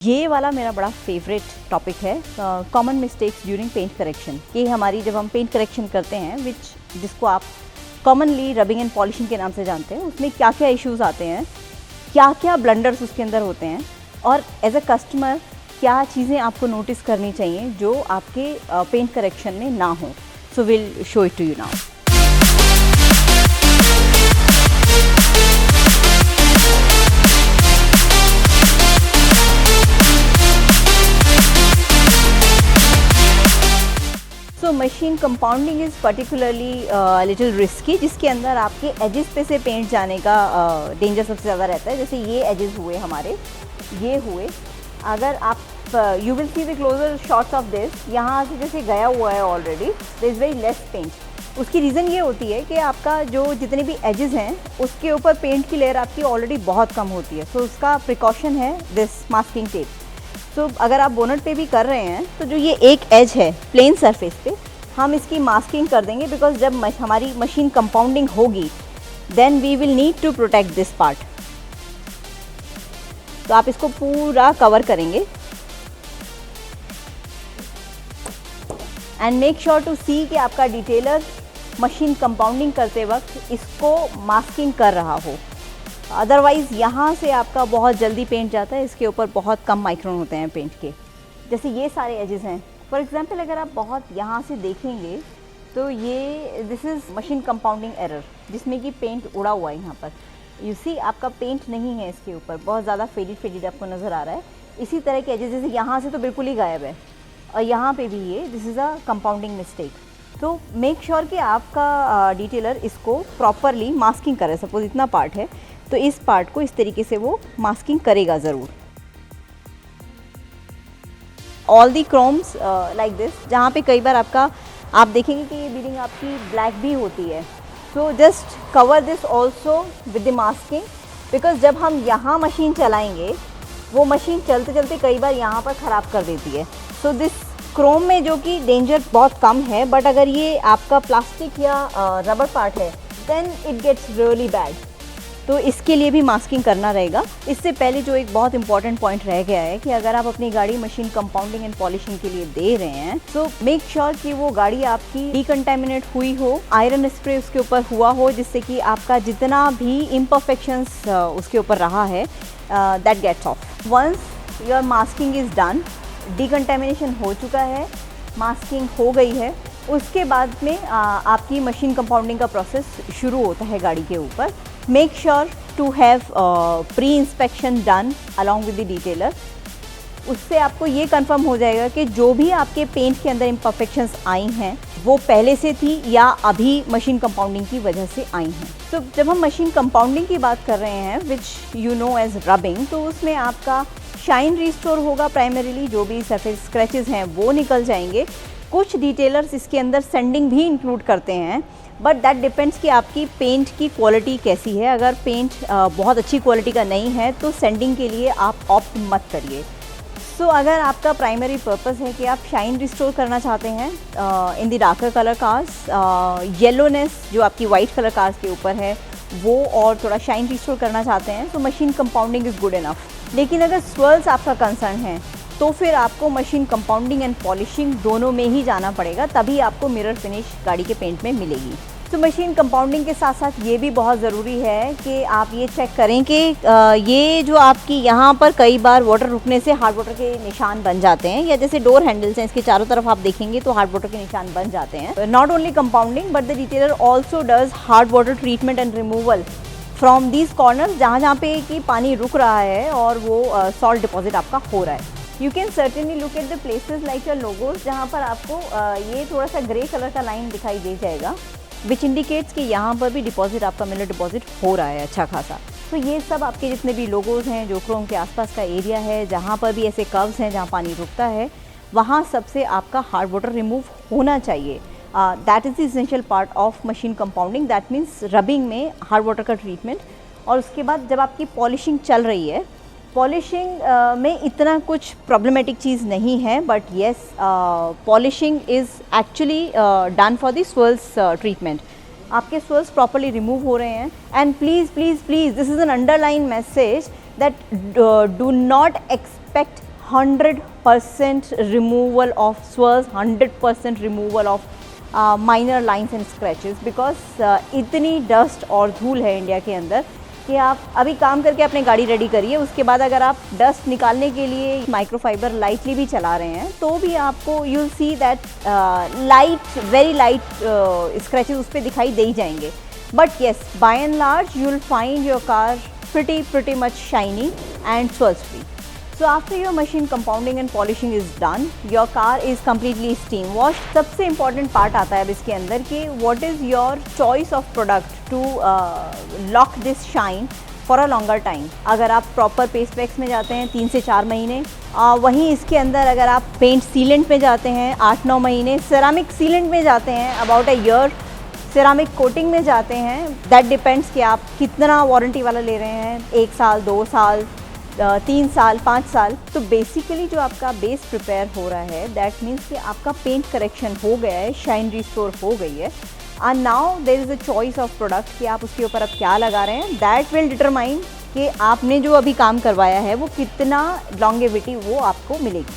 ये वाला मेरा बड़ा फेवरेट टॉपिक है, common mistakes during paint correction. कि हमारी जब हम पेंट करेक्शन करते हैं जिसको आप कॉमनली रबिंग एंड पॉलिशिंग के नाम से जानते हैं, उसमें क्या क्या इश्यूज आते हैं, क्या क्या ब्लंडर्स उसके अंदर होते हैं, और एज अ कस्टमर क्या चीज़ें आपको नोटिस करनी चाहिए जो आपके पेंट करेक्शन में ना हो। So will show it to you now. So machine compounding is particularly little risky, जिसके अंदर आपके एजेस पे से पेंट जाने का डेंजर सबसे ज़्यादा रहता है। जैसे ये एजेस हुए हमारे, ये हुए, अगर आप you will see the closer shots of this, यहाँ से जैसे गया हुआ है already, there is very less paint. उसकी रीज़न ये होती है कि आपका जो जितने भी एजेस हैं उसके ऊपर पेंट की लेयर आपकी ऑलरेडी बहुत कम होती है। सो उसका प्रिकॉशन है दिस मास्किंग टेप। तो अगर आप बोनट पे भी कर रहे हैं तो जो ये एक एज है प्लेन सरफेस पे, हम इसकी मास्किंग कर देंगे, बिकॉज जब हमारी मशीन कंपाउंडिंग होगी then we will need to protect this part. तो आप इसको पूरा कवर करेंगे and make sure to see कि आपका डिटेलर मशीन कंपाउंडिंग करते वक्त इसको मास्किंग कर रहा हो। अदरवाइज़ यहाँ से आपका बहुत जल्दी पेंट जाता है, इसके ऊपर बहुत कम माइक्रोन होते हैं पेंट के। जैसे ये सारे एजेस हैं, फॉर एग्जांपल अगर आप बहुत यहाँ से देखेंगे तो ये this is machine compounding error, जिसमें कि पेंट उड़ा हुआ है यहाँ पर। यू सी आपका पेंट नहीं है इसके ऊपर, बहुत ज़्यादा फेडेड आपको नज़र आ रहा है। इसी तरह के एजेस, जैसे यहाँ से तो बिल्कुल ही गायब है, और यहाँ पे भी ये this is a compounding mistake. तो मेक श्योर कि आपका डिटेलर इसको प्रॉपरली मास्किंग करे। सपोज इतना पार्ट है तो इस पार्ट को इस तरीके से वो मास्किंग करेगा ज़रूर। All the chromes like this, जहाँ पे कई बार आप देखेंगे कि ये बीडिंग आपकी ब्लैक भी होती है। So just cover this also with the masking, because जब हम यहाँ मशीन चलाएंगे वो मशीन चलते चलते कई बार यहाँ पर ख़राब कर देती है। सो दिस क्रोम में जो कि डेंजर बहुत कम है, बट अगर ये आपका प्लास्टिक या रबर पार्ट है then it gets really bad. तो इसके लिए भी मास्किंग करना रहेगा। इससे पहले जो एक बहुत इंपॉर्टेंट पॉइंट रह गया है कि अगर आप अपनी गाड़ी मशीन कंपाउंडिंग एंड पॉलिशिंग के लिए दे रहे हैं तो मेक श्योर कि वो गाड़ी आपकी डिकंटामिनेट हुई हो, आयरन स्प्रे उसके ऊपर हुआ हो, जिससे कि आपका जितना भी इम्परफेक्शंस उसके ऊपर रहा है that gets off. Once your masking is done, decontamination हो चुका है, मास्किंग हो गई है, उसके बाद में आपकी मशीन कंपाउंडिंग का प्रोसेस शुरू होता है गाड़ी के ऊपर। Make sure to have pre inspection done along with the detailer. उससे आपको ये कंफर्म हो जाएगा कि जो भी आपके पेंट के अंदर इम्परफेक्शंस आई हैं वो पहले से थी या अभी मशीन कंपाउंडिंग की वजह से आई हैं। तो जब हम मशीन कंपाउंडिंग की बात कर रहे हैं which you know edge rubbing, तो उसमें आपका शाइन रिस्टोर होगा प्राइमरीली, जो भी सरफेस स्क्रैचेस हैं वो निकल जाएंगे। कुछ डिटेलर्स इसके अंदर सेंडिंग भी इंक्लूड करते हैं, बट दैट डिपेंड्स कि आपकी पेंट की क्वालिटी कैसी है। अगर पेंट बहुत अच्छी क्वालिटी का नहीं है तो सेंडिंग के लिए आप ऑप्ट मत करिए। सो अगर आपका प्राइमरी पर्पस है कि आप शाइन रिस्टोर करना चाहते हैं in the darker colour cars, yellowness जो आपकी वाइट कलर कार्स के ऊपर है वो और थोड़ा शाइन रिस्टोर करना चाहते हैं, तो machine compounding is good enough. लेकिन अगर स्वर्ल्स आपका कंसर्न है तो फिर आपको मशीन कंपाउंडिंग एंड पॉलिशिंग दोनों में ही जाना पड़ेगा, तभी आपको मिरर फिनिश गाड़ी के पेंट में मिलेगी। तो मशीन कंपाउंडिंग के साथ साथ ये भी बहुत ज़रूरी है कि आप ये चेक करें कि ये जो आपकी यहाँ पर कई बार वाटर रुकने से हार्ड वाटर के निशान बन जाते हैं, या जैसे डोर हैंडल्स हैं इसके चारों तरफ आप देखेंगे तो हार्ड वाटर के निशान बन जाते हैं। Not only compounding but the detailer also does hard water treatment and removal from these corners, जहाँ पे कि पानी रुक रहा है और वो सॉल्ट डिपॉजिट आपका हो रहा है। You can certainly look at the places like your logos, जहाँ पर आपको ये थोड़ा सा ग्रे कलर का लाइन दिखाई दे जाएगा, विच इंडिकेट्स कि यहाँ पर भी डिपॉजिट आपका मिनरल डिपॉजिट हो रहा है अच्छा खासा। तो ये सब आपके जितने भी लोगोज हैं, जो क्रोम के आसपास का एरिया है, जहाँ पर भी ऐसे कर्व्स हैं जहाँ पानी रुकता है, वहाँ सबसे आपका हार्ड वाटर रिमूव होना चाहिए। That is the essential part of machine compounding, that means rubbing में हार्ड वाटर का ट्रीटमेंट। और उसके बाद जब आपकी पॉलिशिंग चल रही है, पॉलिशिंग में इतना कुछ प्रॉब्लमेटिक चीज़ नहीं है, but yes polishing is actually done for the swirls treatment. आपके स्वर्ल्स प्रॉपरली रिमूव हो रहे हैं। And please please please this is an underline message that do not expect 100% removal of swirls, 100% removal of minor lines and scratches, because इतनी dust और धूल है India के अंदर कि आप अभी काम करके अपनी गाड़ी रेडी करिए, उसके बाद अगर आप डस्ट निकालने के लिए माइक्रोफाइबर लाइटली भी चला रहे हैं तो भी आपको you will see that light, very light scratches उस पर दिखाई दे ही जाएंगे. But yes, by and large you will find your car pretty much shiny and swirls free. So after your machine compounding and polishing is done, your car is completely steam washed. सबसे important part आता है अब इसके अंदर कि what is your choice of product to lock this shine for a longer time. अगर आप proper paste wax में जाते हैं 3 से 4 महीने, वहीं इसके अंदर अगर आप पेंट सीलेंट में जाते हैं 8-9 महीने, सेरामिक सीलेंट में जाते हैं about a year, ceramic coating में जाते हैं, दैट डिपेंड्स कि आप कितना वारंटी वाला ले रहे हैं, 1 साल, 2 साल, 3 साल, 5 साल. तो बेसिकली जो आपका बेस प्रिपेयर हो रहा है दैट मीन्स कि आपका पेंट करेक्शन हो गया है, शाइन रिस्टोर हो गई है. And now there is a choice of product कि आप उसके ऊपर अब क्या लगा रहे हैं. दैट विल डिटरमाइन कि आपने जो अभी काम करवाया है वो कितना लॉन्गेविटी वो आपको मिलेगी.